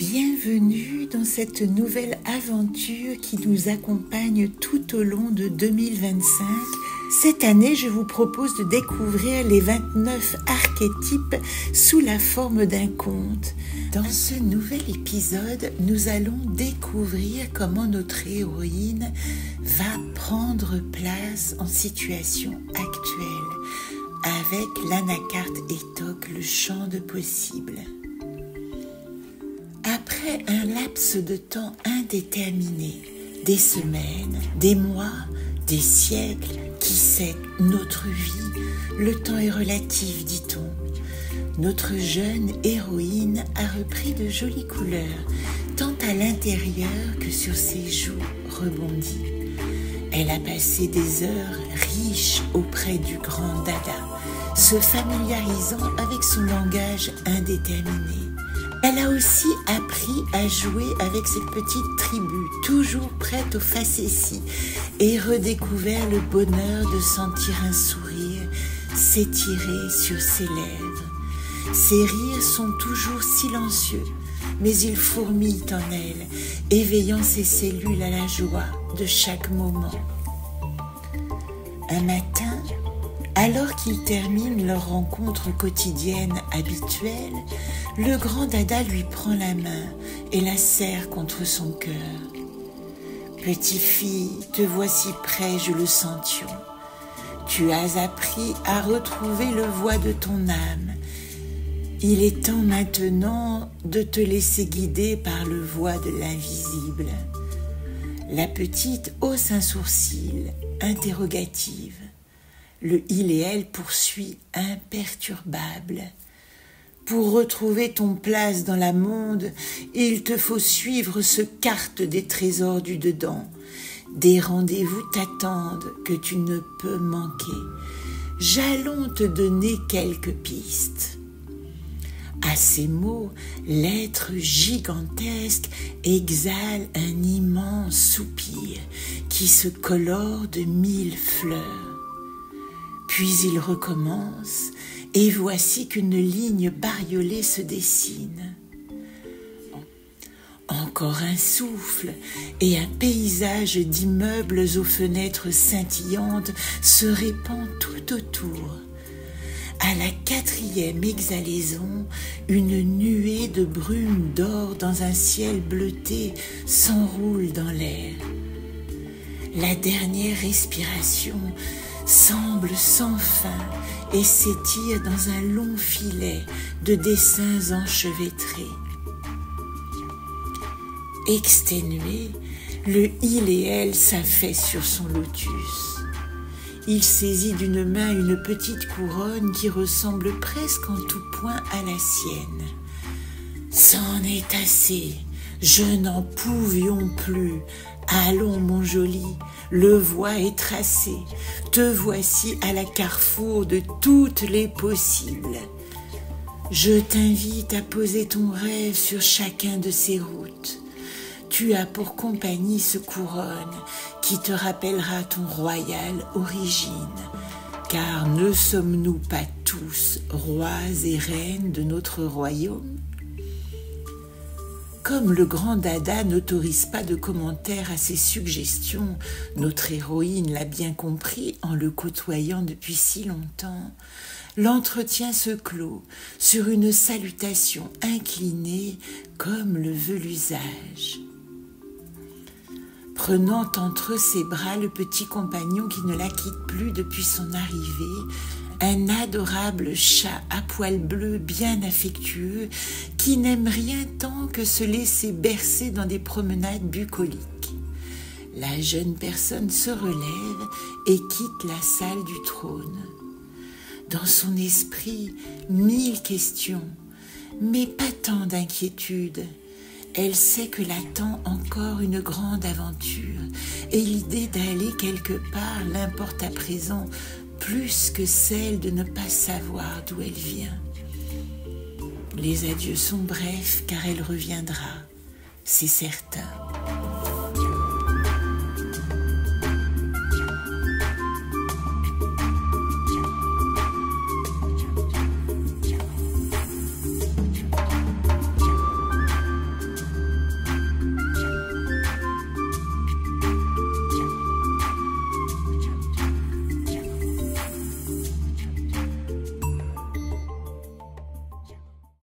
Bienvenue dans cette nouvelle aventure qui nous accompagne tout au long de 2025. Cette année, je vous propose de découvrir les 29 archétypes sous la forme d'un conte. Dans ce nouvel épisode, nous allons découvrir comment notre héroïne va prendre place en situation actuelle avec l'anacarte Étoque, le champ de possibles. Après un laps de temps indéterminé, des semaines, des mois, des siècles, qui sait, notre vie, le temps est relatif, dit-on. Notre jeune héroïne a repris de jolies couleurs, tant à l'intérieur que sur ses joues rebondies. Elle a passé des heures riches auprès du grand Dada, se familiarisant avec son langage indéterminé. Elle a aussi appris à jouer avec cette petite tribu, toujours prête aux facéties, et redécouvert le bonheur de sentir un sourire s'étirer sur ses lèvres. Ses rires sont toujours silencieux, mais ils fourmillent en elle, éveillant ses cellules à la joie de chaque moment. Un matin, alors qu'ils terminent leur rencontre quotidienne habituelle, le grand Dada lui prend la main et la serre contre son cœur. « Petite fille, te voici près, je le sentions. Tu as appris à retrouver le voie de ton âme. Il est temps maintenant de te laisser guider par le voie de l'invisible. » La petite hausse un sourcil, interrogative. Le il et elle poursuit imperturbable. Pour retrouver ton place dans la monde, il te faut suivre ce carte des trésors du dedans. Des rendez-vous t'attendent que tu ne peux manquer. J'allons te donner quelques pistes. À ces mots, l'être gigantesque exhale un immense soupir qui se colore de 1000 fleurs. Puis il recommence, et voici qu'une ligne bariolée se dessine. Encore un souffle, et un paysage d'immeubles aux fenêtres scintillantes se répand tout autour. À la 4e exhalaison, une nuée de brume d'or dans un ciel bleuté s'enroule dans l'air. La dernière respiration semble sans fin et s'étire dans un long filet de dessins enchevêtrés. Exténué, le il et elle s'affaissent sur son lotus. Il saisit d'une main une petite couronne qui ressemble presque en tout point à la sienne. « C'en est assez, je n'en pouvions plus. Allons, mon joli, le voie est tracé. Te voici à la carrefour de toutes les possibles. Je t'invite à poser ton rêve sur chacun de ces routes. Tu as pour compagnie ce couronne qui te rappellera ton royale origine. Car ne sommes-nous pas tous rois et reines de notre royaume ? » Comme le grand Dada n'autorise pas de commentaires à ses suggestions, notre héroïne l'a bien compris en le côtoyant depuis si longtemps, l'entretien se clôt sur une salutation inclinée comme le veut l'usage. Prenant entre ses bras le petit compagnon qui ne la quitte plus depuis son arrivée, un adorable chat à poils bleus bien affectueux qui n'aime rien tant que se laisser bercer dans des promenades bucoliques. La jeune personne se relève et quitte la salle du trône. Dans son esprit, 1000 questions, mais pas tant d'inquiétude. Elle sait que l'attend encore une grande aventure et l'idée d'aller quelque part l'importe à présent plus que celle de ne pas savoir d'où elle vient. Les adieux sont brefs car elle reviendra, c'est certain.